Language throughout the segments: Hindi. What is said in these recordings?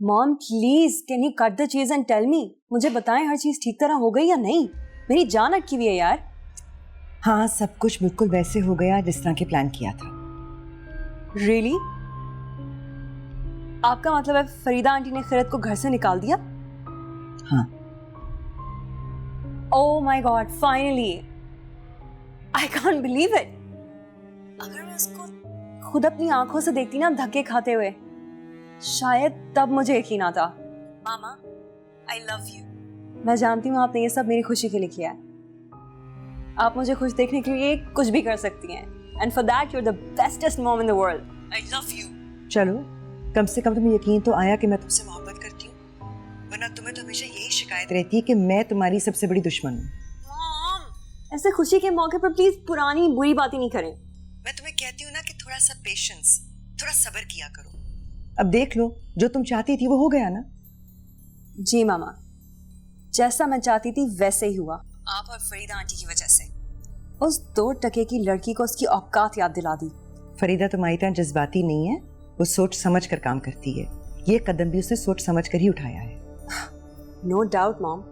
Mom please can you cut the चीज एंड टेल मी, मुझे बताएं हर चीज ठीक तरह हो गई या नहीं, मेरी जान अटकी हुई है यार। हाँ, सब कुछ बिल्कुल वैसे हो गया जिस तरह के प्लान किया था। Really? आपका मतलब है फरीदा आंटी ने खिरत को घर से निकाल दिया? हाँ। Oh my God, finally! I can't believe it. अगर मैं उसको खुद अपनी आंखों से देखती ना धक्के खाते हुए, शायद तब मुझे यकीन आता। मामा, I love you. मैं जानती हूँ आपने ये सब मेरी खुशी के लिए किया है। आप मुझे खुश देखने के लिए कुछ भी कर सकती हैं। And for that, you're the bestest mom in the world. I love you. चलो, कम से कम तुम्हें यकीन तो आया कि मैं तुमसे मोहब्बत करती हूँ, वरना तुम्हें तो हमेशा यही शिकायत रहती है कि मैं तुम्हारी सबसे बड़ी दुश्मन हूँ। Mom, ऐसे खुशी के मौके पर प्लीज पुरानी बुरी बातें नहीं करें। मैं तुम्हें कहती हूँ ना कि थोड़ा सा पेशेंस, थोड़ा सब्र किया करो। अब देख लो, जो तुम चाहती थी वो हो गया ना। जी मामा, जैसा मैं चाहती थी वैसे ही हुआ, आप और फरीदा आंटी की वजह से। उस 2 टके की लड़की को उसकी औकात याद दिला दी। फरीदा तुम्हारी तरह जज्बाती नहीं है, वो सोच समझ कर काम करती है। ये कदम भी उसने सोच समझ कर ही उठाया है। नो डाउट मॉम,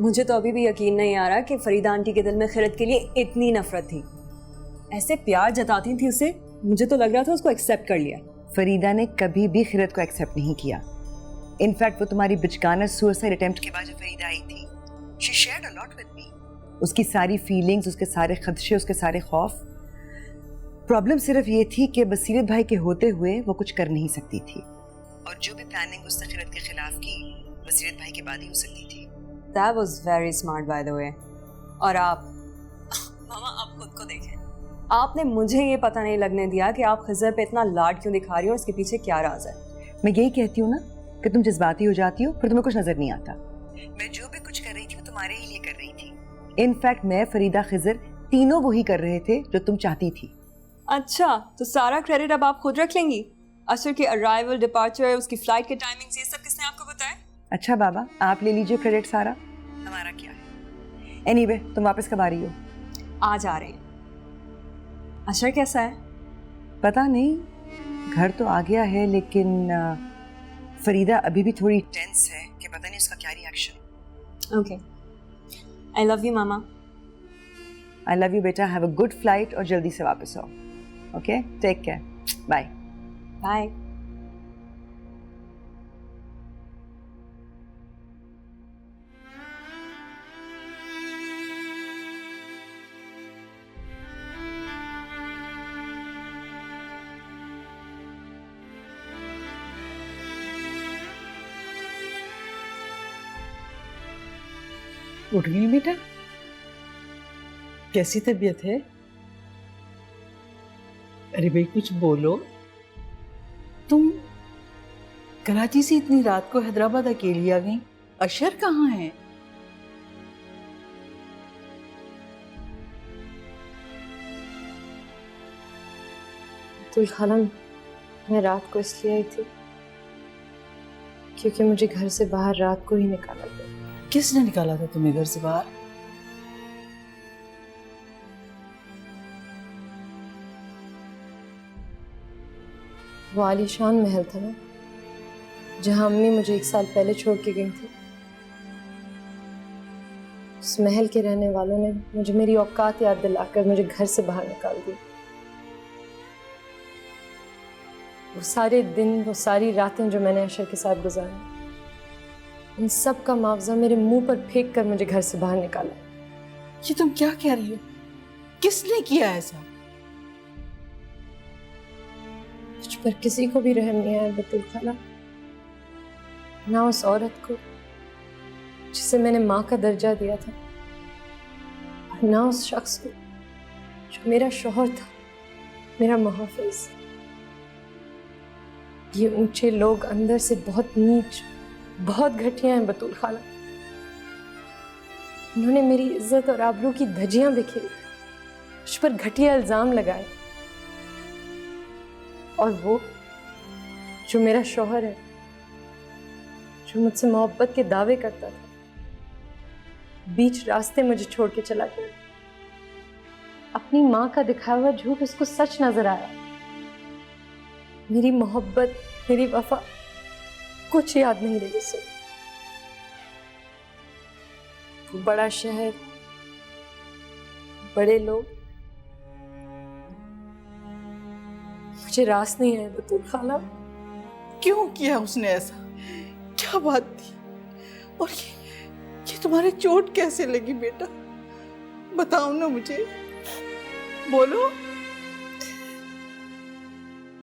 मुझे तो अभी भी यकीन नहीं आ रहा कि फरीदा आंटी के दिल में खिरत के लिए इतनी नफरत थी। ऐसे प्यार जताती थी उसे, मुझे तो लग रहा था उसको एक्सेप्ट कर लिया। फरीदा ने कभी भी खिरत को एक्सेप्ट नहीं किया। इनफैक्ट वो तुम्हारी बिचकाना सुसाइड अटेम्प्ट के बाद जब फरीदा आई थी, she shared a lot with me. उसकी सारी फीलिंग्स, उसके सारे खदशे, उसके सारे खौफ। प्रॉब्लम सिर्फ ये थी कि बसीरत भाई के होते हुए वो कुछ कर नहीं सकती थी, और जो भी प्लानिंग उसने खिरत के खिलाफ की, बसीरत भाई के बाद ही हो सकती थी। That was very smart by the way. और आप मामा, आप खुद को देखें, आपने मुझे ये पता नहीं लगने दिया कि आप खिज़र पे इतना लाड क्यों दिखा रही हो, इसके पीछे क्या राज है। मैं यही कहती हूँ ना कि तुम जज्बाती हो जाती हो, फिर तुम्हें कुछ नजर नहीं आता। मैं जो भी कुछ कर रही थी वो तुम्हारे ही लिए कर रही थी। इनफैक्ट मैं, फरीदा, खिज़र तीनों वही कर रहे थे जो तुम चाहती थी। अच्छा, तो सारा क्रेडिट अब आप खुद रख लेंगी? अशर के अराइवल, डिपार्चर, उसकी फ्लाइट के टाइमिंग्स, ये सब किसने आपको बताया? अच्छा बाबा, आप ले लीजिए क्रेडिट सारा, हमारा क्या है। एनीवे, तुम वापस कब आ रही हो? आज आ रहे हैं। अशर कैसा है? पता नहीं, घर तो आ गया है, लेकिन फरीदा अभी भी थोड़ी टेंस है कि पता नहीं उसका क्या reaction. Okay, I love you मामा। आई लव यू बेटा, हैव अ गुड फ्लाइट और जल्दी से वापस आओ। Okay, take care, bye bye. उठ गई बेटा? कैसी तबीयत है? अरे भाई कुछ बोलो। तुम कराची से इतनी रात को हैदराबाद अकेली आ गई, अशर कहाँ है? तो खाला, मैं रात को इसलिए आई थी क्योंकि मुझे घर से बाहर रात को ही निकाला गया। किसने निकाला था तुम्हें घर से बाहर? वो आलीशान महल था ना, जहां अम्मी मुझे 1 साल पहले छोड़ के गई थी। उस महल के रहने वालों ने मुझे मेरी औकात याद दिलाकर मुझे घर से बाहर निकाल दिया। वो सारे दिन, वो सारी रातें जो मैंने अशर के साथ गुजारी, इन सब का मुआवजा मेरे मुंह पर फेंक कर मुझे घर से बाहर निकाला। ये तुम क्या कह रही हो? किसने किया ऐसा? मुझ पर किसी को भी रहम नहीं आया बतूल खाला, ना उस औरत को जिसे मैंने माँ का दर्जा दिया था, और ना उस शख्स को जो मेरा शौहर था, मेरा मुहाफिज। ये ऊंचे लोग अंदर से बहुत नीच, बहुत घटिया हैं बतूल खाला। उन्होंने मेरी इज्जत और आबरू की धज्जियां बिखेरी, मुझ पर घटिया इल्जाम लगाए, और वो जो मेरा शौहर है, जो मुझसे मोहब्बत के दावे करता था, बीच रास्ते मुझे छोड़ के चला गया। अपनी माँ का दिखाया हुआ झूठ उसको सच नजर आया। मेरी मोहब्बत, मेरी वफा कुछ याद नहीं रही उसे। वो बड़ा शहर, बड़े लोग, मुझे रास नहीं है बतूल खाला। क्यों किया उसने ऐसा? क्या बात थी? और ये तुम्हारे चोट कैसे लगी बेटा? बताओ ना मुझे, बोलो।